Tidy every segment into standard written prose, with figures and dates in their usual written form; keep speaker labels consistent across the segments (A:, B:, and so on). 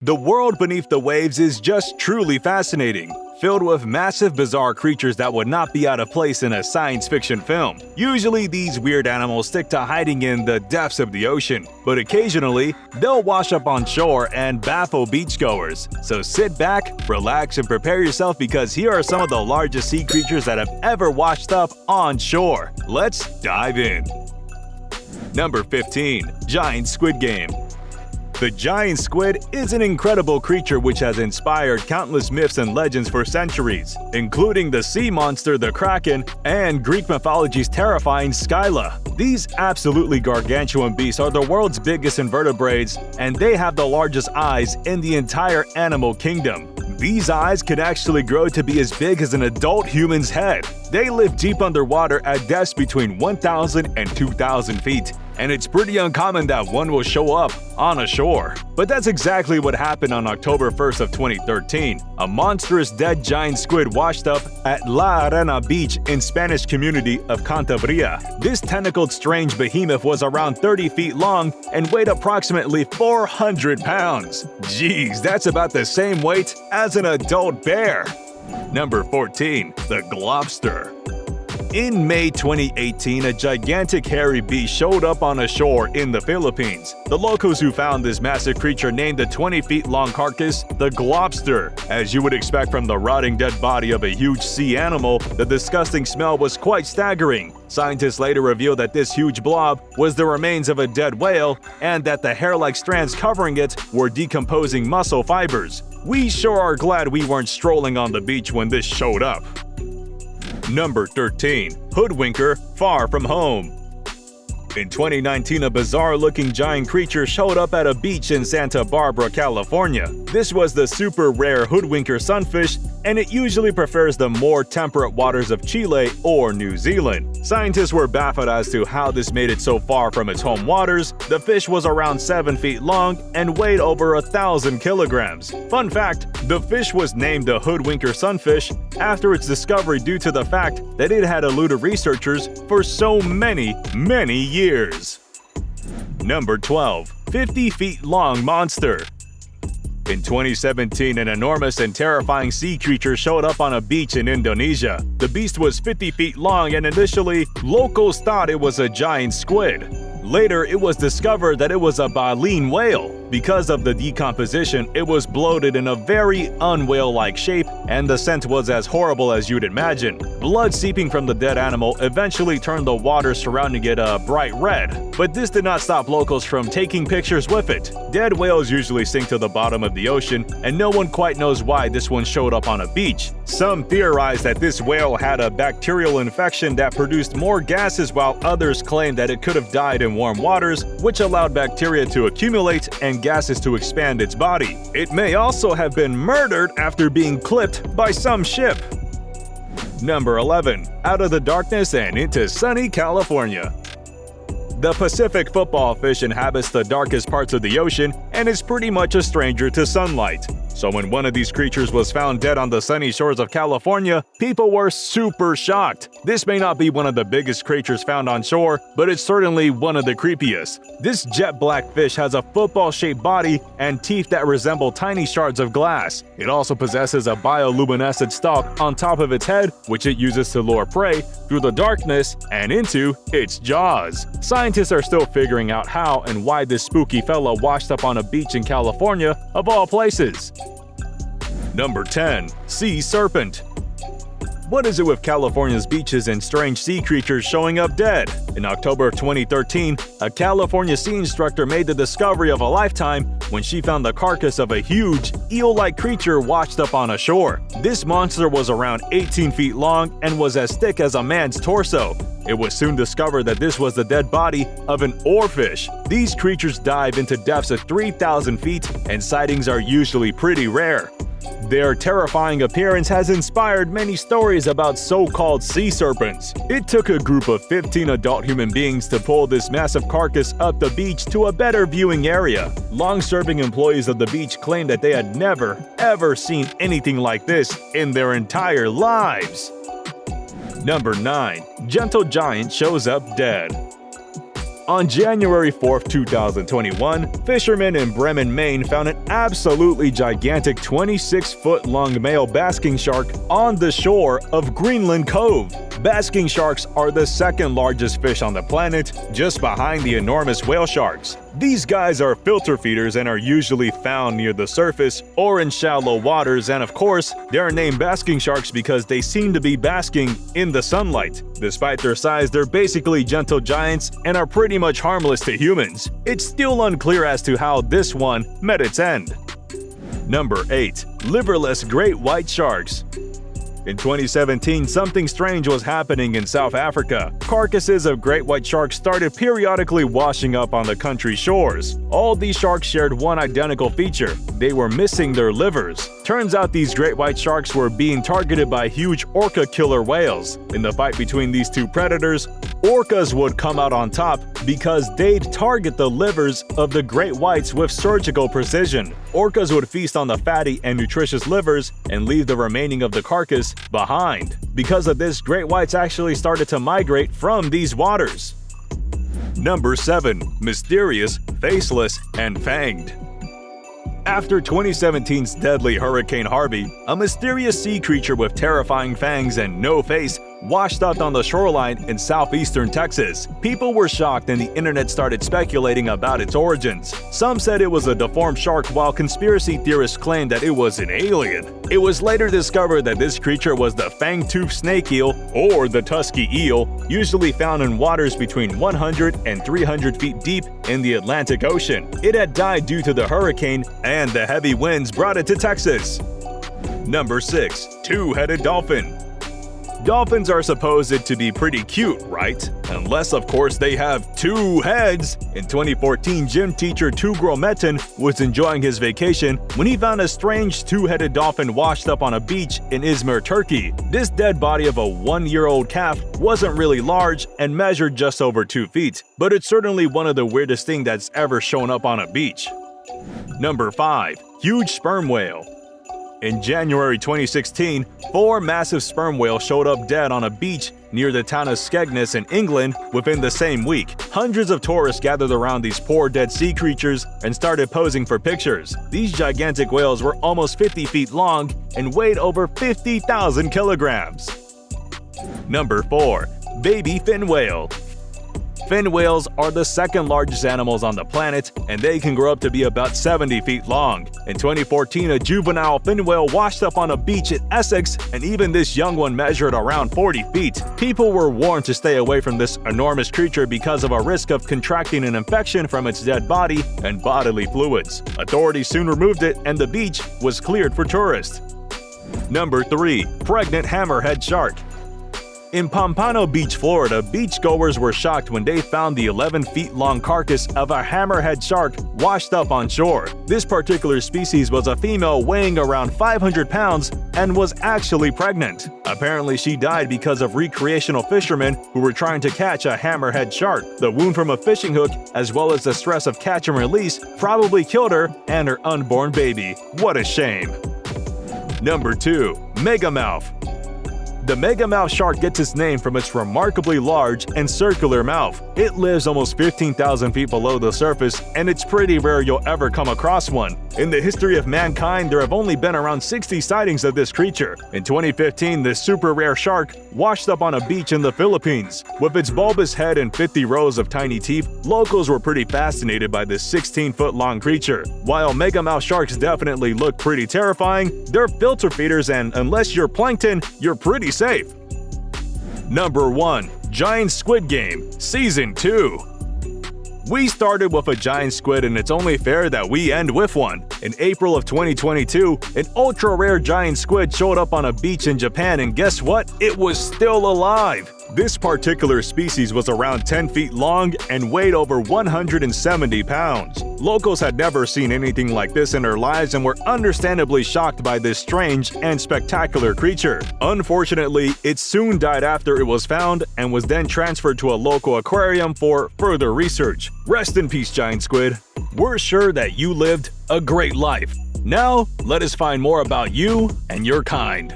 A: The world beneath the waves is just truly fascinating, filled with massive bizarre creatures that would not be out of place in a science fiction film. Usually these weird animals stick to hiding in the depths of the ocean, but occasionally they'll wash up on shore and baffle beachgoers. So sit back, relax, and prepare yourself because here are some of the largest sea creatures that have ever washed up on shore. Let's dive in. Number 15. Giant Squid Game. The giant squid is an incredible creature which has inspired countless myths and legends for centuries, including the sea monster the Kraken and Greek mythology's terrifying Scylla. These absolutely gargantuan beasts are the world's biggest invertebrates, and they have the largest eyes in the entire animal kingdom. These eyes can actually grow to be as big as an adult human's head. They live deep underwater at depths between 1,000 and 2,000 feet, and it's pretty uncommon that one will show up on a shore. But that's exactly what happened on October 1st of 2013. A monstrous dead giant squid washed up at La Arena Beach in Spanish community of Cantabria. This tentacled strange behemoth was around 30 feet long and weighed approximately 400 pounds. Jeez, that's about the same weight as an adult bear. Number 14. The GLOBSTER. In May 2018, a gigantic hairy beast showed up on a shore in the Philippines. The locals who found this massive creature named the 20-feet-long carcass the GLOBSTER. As you would expect from the rotting dead body of a huge sea animal, the disgusting smell was quite staggering. Scientists later revealed that this huge blob was the remains of a dead whale and that the hair-like strands covering it were decomposing muscle fibers. We sure are glad we weren't strolling on the beach when this showed up. Number 13. HOODWINKER, Far From Home. In 2019, a bizarre-looking giant creature showed up at a beach in Santa Barbara, California. This was the super rare hoodwinker sunfish, and it usually prefers the more temperate waters of Chile or New Zealand. Scientists were baffled as to how this made it so far from its home waters. The fish was around 7 feet long and weighed over 1,000 kilograms. Fun fact, the fish was named the hoodwinker sunfish after its discovery due to the fact that it had eluded researchers for so many years. Number 12. 50 feet long monster. In 2017, an enormous and terrifying sea creature showed up on a beach in Indonesia. The beast was 50 feet long and initially, locals thought it was a giant squid. Later, it was discovered that it was a baleen whale. Because of the decomposition, it was bloated in a very un-whale-like shape, and the scent was as horrible as you'd imagine. Blood seeping from the dead animal eventually turned the water surrounding it a bright red. But this did not stop locals from taking pictures with it. Dead whales usually sink to the bottom of the ocean, and no one quite knows why this one showed up on a beach. Some theorize that this whale had a bacterial infection that produced more gases, while others claim that it could have died in warm waters, which allowed bacteria to accumulate and gases to expand its body. It may also have been murdered after being clipped by some ship. Number 11. Out of the darkness and into sunny California. The Pacific football fish inhabits the darkest parts of the ocean and is pretty much a stranger to sunlight. So when one of these creatures was found dead on the sunny shores of California, people were super shocked. This may not be one of the biggest creatures found on shore, but it's certainly one of the creepiest. This jet black fish has a football-shaped body and teeth that resemble tiny shards of glass. It also possesses a bioluminescent stalk on top of its head, which it uses to lure prey through the darkness and into its jaws. Scientists are still figuring out how and why this spooky fella washed up on a beach in California, of all places. Number 10. Sea Serpent. What is it with California's beaches and strange sea creatures showing up dead? In October of 2013, a California sea instructor made the discovery of a lifetime when she found the carcass of a huge, eel-like creature washed up on a shore. This monster was around 18 feet long and was as thick as a man's torso. It was soon discovered that this was the dead body of an oarfish. These creatures dive into depths of 3,000 feet, and sightings are usually pretty rare. Their terrifying appearance has inspired many stories about so-called sea serpents. It took a group of 15 adult human beings to pull this massive carcass up the beach to a better viewing area. Long-serving employees of the beach claimed that they had never, ever seen anything like this in their entire lives. Number 9. Gentle giant shows up dead. On January 4, 2021, fishermen in Bremen, Maine found an absolutely gigantic 26-foot-long male basking shark on the shore of Greenland Cove. Basking sharks are the second largest fish on the planet, just behind the enormous whale sharks. These guys are filter feeders and are usually found near the surface or in shallow waters, and of course, they are named basking sharks because they seem to be basking in the sunlight. Despite their size, they're basically gentle giants and are pretty much harmless to humans. It's still unclear as to how this one met its end. Number 8. Liverless great white sharks. In 2017, something strange was happening in South Africa. Carcasses of great white sharks started periodically washing up on the country's shores. All these sharks shared one identical feature: they were missing their livers. Turns out these great white sharks were being targeted by huge orca killer whales. In the fight between these two predators, orcas would come out on top because they'd target the livers of the great whites with surgical precision. Orcas would feast on the fatty and nutritious livers and leave the remaining of the carcass behind. Because of this, great whites actually started to migrate from these waters. Number 7. Mysterious, faceless, and fanged. After 2017's deadly Hurricane Harvey, a mysterious sea creature with terrifying fangs and no face washed up on the shoreline in southeastern Texas. People were shocked and the internet started speculating about its origins. Some said it was a deformed shark, while conspiracy theorists claimed that it was an alien. It was later discovered that this creature was the fang-toothed snake eel, or the tusky eel, usually found in waters between 100 and 300 feet deep in the Atlantic Ocean. It had died due to the hurricane, and the heavy winds brought it to Texas. Number 6. Two-headed dolphin. Dolphins are supposed to be pretty cute, right? Unless, of course, they have two heads. In 2014, gym teacher Tugro Metin was enjoying his vacation when he found a strange two-headed dolphin washed up on a beach in Izmir, Turkey. This dead body of a one-year-old calf wasn't really large and measured just over 2 feet, but it's certainly one of the weirdest things that's ever shown up on a beach. Number 5. Huge sperm whale. In January 2016, 4 massive sperm whales showed up dead on a beach near the town of Skegness in England within the same week. Hundreds of tourists gathered around these poor dead sea creatures and started posing for pictures. These gigantic whales were almost 50 feet long and weighed over 50,000 kilograms. Number 4. Baby fin whale. Fin whales are the second largest animals on the planet, and they can grow up to be about 70 feet long. In 2014, a juvenile fin whale washed up on a beach in Essex, and even this young one measured around 40 feet. People were warned to stay away from this enormous creature because of a risk of contracting an infection from its dead body and bodily fluids. Authorities soon removed it, and the beach was cleared for tourists. Number 3. Pregnant hammerhead shark. In Pompano Beach, Florida, beachgoers were shocked when they found the 11-feet-long carcass of a hammerhead shark washed up on shore. This particular species was a female weighing around 500 pounds and was actually pregnant. Apparently, she died because of recreational fishermen who were trying to catch a hammerhead shark. The wound from a fishing hook, as well as the stress of catch and release, probably killed her and her unborn baby. What a shame. Number 2. Megamouth. The megamouth shark gets its name from its remarkably large and circular mouth. It lives almost 15,000 feet below the surface, and it's pretty rare you'll ever come across one. In the history of mankind, there have only been around 60 sightings of this creature. In 2015, this super rare shark washed up on a beach in the Philippines. With its bulbous head and 50 rows of tiny teeth, locals were pretty fascinated by this 16-foot-long creature. While megamouth sharks definitely look pretty terrifying, they're filter feeders, and unless you're plankton, you're pretty safe. Number 1. Giant Squid Game Season 2. We started with a giant squid, and it's only fair that we end with one. In April of 2022, an ultra-rare giant squid showed up on a beach in Japan, and guess what? It was still alive! This particular species was around 10 feet long and weighed over 170 pounds. Locals had never seen anything like this in their lives and were understandably shocked by this strange and spectacular creature. Unfortunately, it soon died after it was found and was then transferred to a local aquarium for further research. Rest in peace, giant squid. We're sure that you lived a great life. Now, let us find more about you and your kind.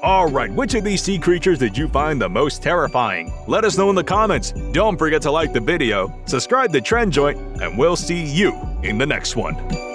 A: Alright, which of these sea creatures did you find the most terrifying? Let us know in the comments. Don't forget to like the video, subscribe to Trend Joint, and we'll see you in the next one.